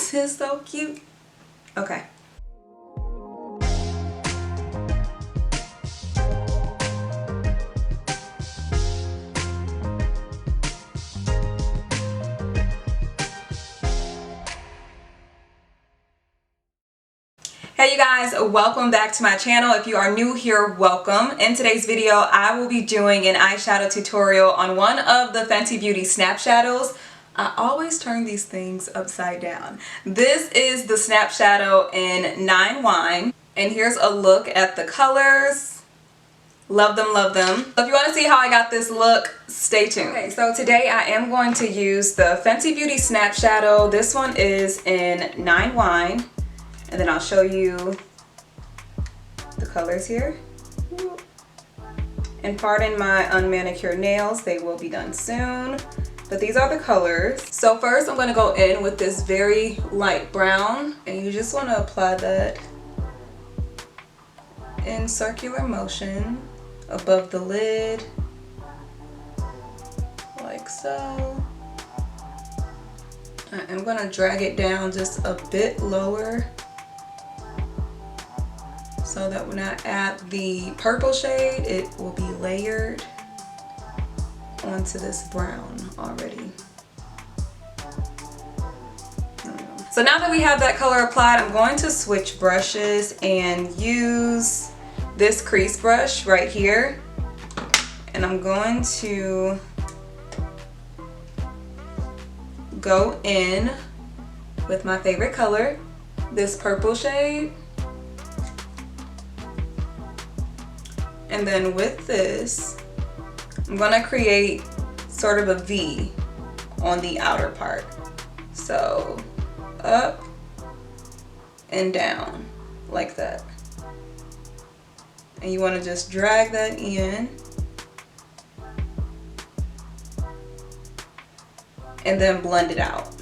This is so cute. Okay. Hey you guys, welcome back to my channel. If you are new here, welcome. In today's video, I will be doing an eyeshadow tutorial on one of the Fenty Beauty Snapshadows. I always turn these things upside down. This is the Snapshadow in 9 Wine, and here's a look at the colors. Love them, love them. So if you want to see how I got this look, stay tuned. Okay, so today I am going to use the Fenty Beauty Snapshadow. This one is in 9 Wine. And then I'll show you the colors here. And pardon my unmanicured nails, they will be done soon. But these are the colors. So first I'm going to go in with this very light brown. And you just want to apply that in circular motion above the lid. Like so. I'm going to drag it down just a bit lower, so that when I add the purple shade, it will be layered onto this brown already. So now that we have that color applied, I'm going to switch brushes and use this crease brush right here. And I'm going to go in with my favorite color, this purple shade. And then with this, I'm gonna create sort of a V on the outer part. So up and down like that. And you wanna just drag that in. And then blend it out.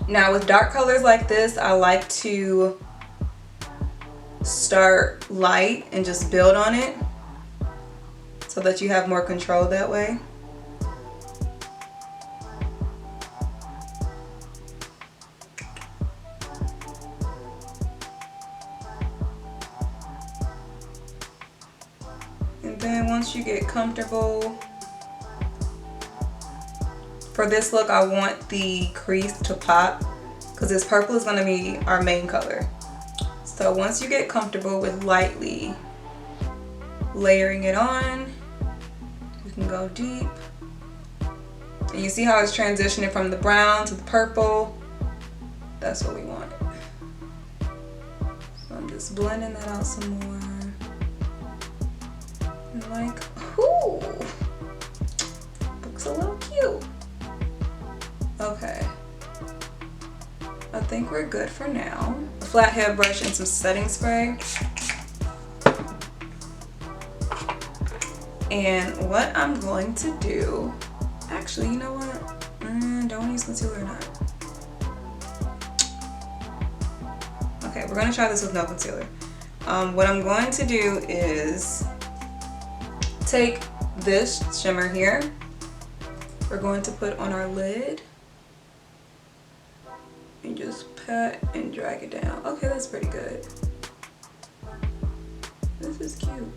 Now with dark colors like this, I like to start light and just build on it so that you have more control that way. And then once you get comfortable, for this look I want the crease to pop because this purple is going to be our main color. So once you get comfortable with lightly layering it on, you can go deep. And you see how it's transitioning from the brown to the purple? That's what we want. So I'm just blending that out some more. And like, ooh, looks a little cute. Okay. I think we're good for now. A flat head brush and some setting spray. And what I'm going to do, actually, you know what? Don't use concealer or not. Okay, we're gonna try this with no concealer. What I'm going to do is take this shimmer here. We're going to put on our lid. And just pat and drag it down. Okay, that's pretty good. This is cute.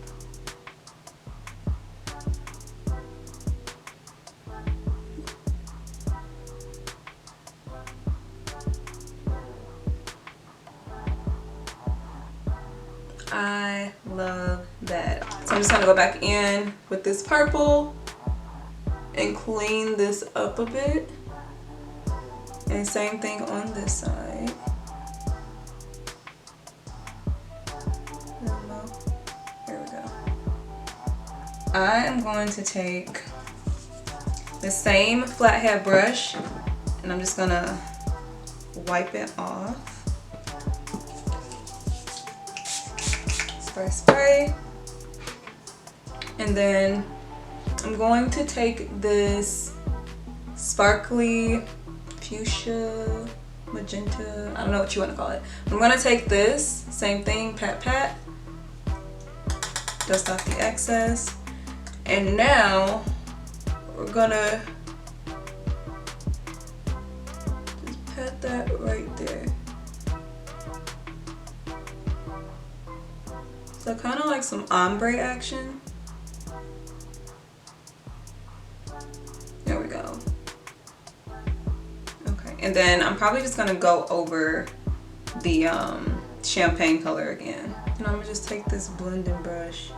I love that. So I'm just gonna go back in with this purple and clean this up a bit. And same thing on this side. Here we go. I am going to take the same flathead brush and I'm just gonna wipe it off. Spray, spray. And then I'm going to take this sparkly fuchsia, magenta, I don't know what you want to call it. I'm going to take this, same thing, pat pat, dust off the excess, and now we're going to just that right there. So kind of like some ombre action. There we go. Okay, and then I'm probably just gonna go over the champagne color again. And I'm gonna just take this blending brush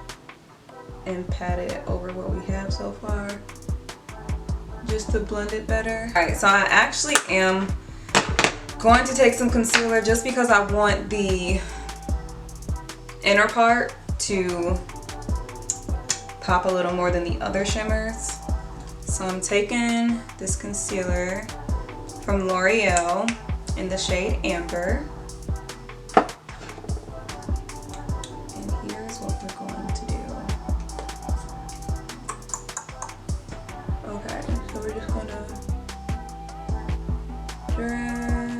and pat it over what we have so far, just to blend it better. All right, so I actually am going to take some concealer just because I want the inner part to pop a little more than the other shimmers. So I'm taking this concealer from L'Oreal in the shade Amber. And here's what we're going to do. Okay, so we're just gonna drag.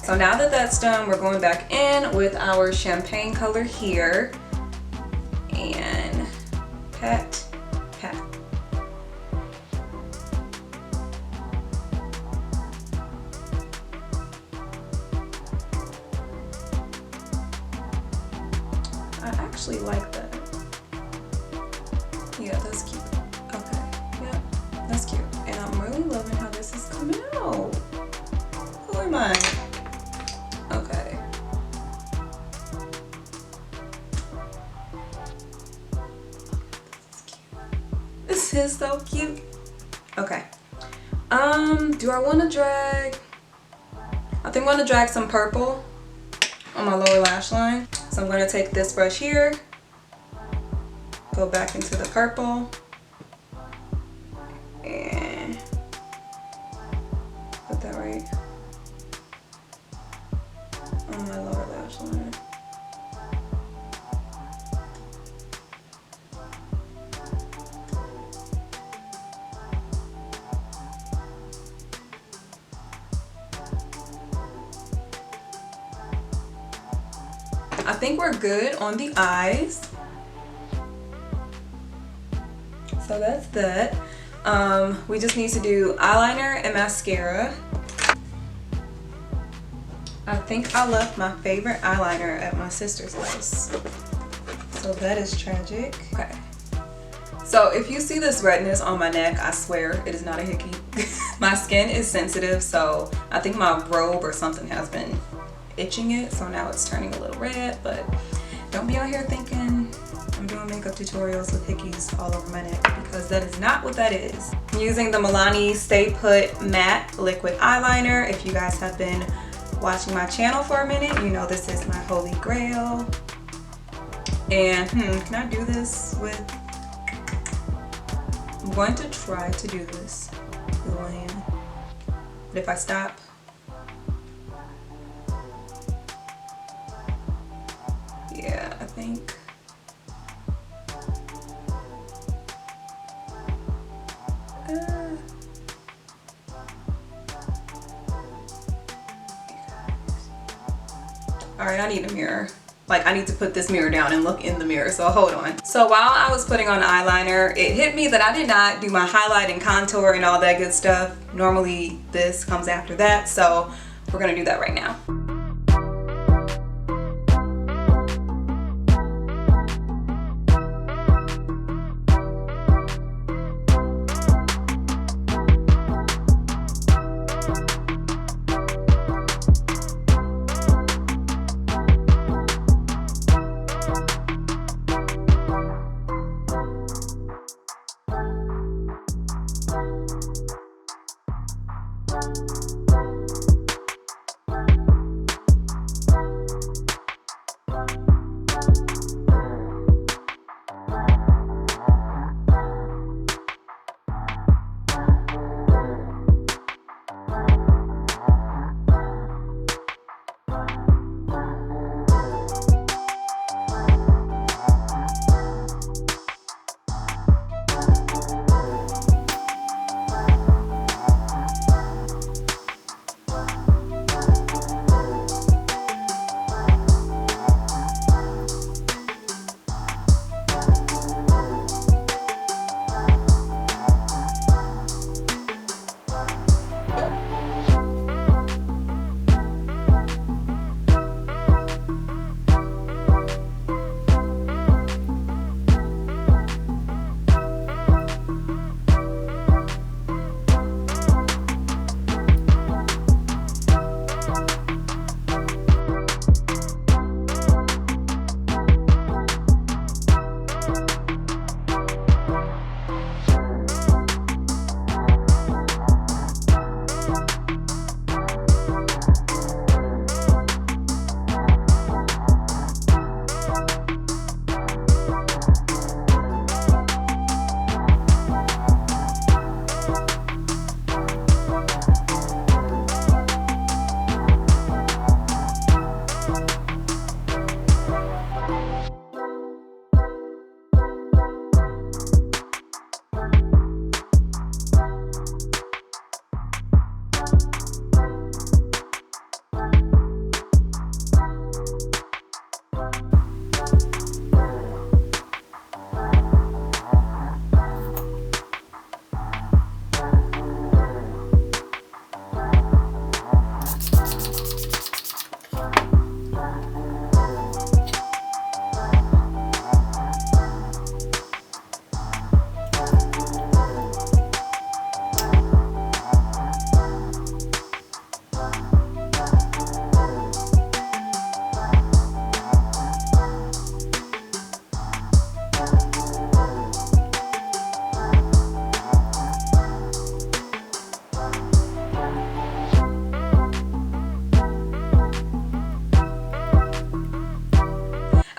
So now that that's done, we're going back in with our champagne color here and pat, pat. I actually like that. Yeah, that's cute. Okay, yeah, that's cute. And I'm really loving how this is coming out. Who am I? Okay. This is so cute. Okay. Do I want to drag? I think I want to drag some purple on my lower lash line. So I'm going to take this brush here, go back into the purple, and put that right on my lower lash line. I think we're good on the eyes. So that's that. We just need to do eyeliner and mascara. I think I left my favorite eyeliner at my sister's house. So that is tragic. Okay. So if you see this redness on my neck, I swear it is not a hickey. My skin is sensitive, so I think my robe or something has been itching it, so now it's turning a little red. But don't be out here thinking I'm doing makeup tutorials with hickeys all over my neck, because that is not what that is. I'm using the Milani Stay Put Matte Liquid Eyeliner. If you guys have been watching my channel for a minute, you know this is my holy grail. And can I do this with, I'm going to try to do this with one hand, but if I stop, yeah, I think all right, I need a mirror. Like, I need to put this mirror down and look in the mirror, so hold on. So while I was putting on eyeliner, it hit me that I did not do my highlight and contour and all that good stuff. Normally this comes after that, so we're gonna do that right now.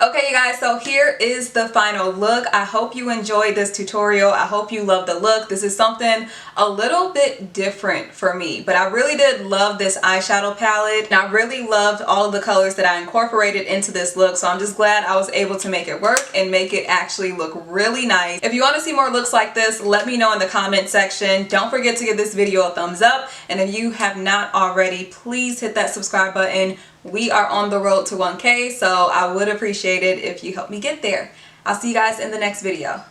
Okay, you guys, so here is the final look. I hope you enjoyed this tutorial. I hope you love the look. This is something a little bit different for me, but I really did love this eyeshadow palette, and I really loved all of the colors that I incorporated into this look, so I'm just glad I was able to make it work and make it actually look really nice. If you want to see more looks like this, let me know in the comment section. Don't forget to give this video a thumbs up, and if you have not already, please hit that subscribe button. We are on the road to 1K, so I would appreciate it if you help me get there. I'll see you guys in the next video.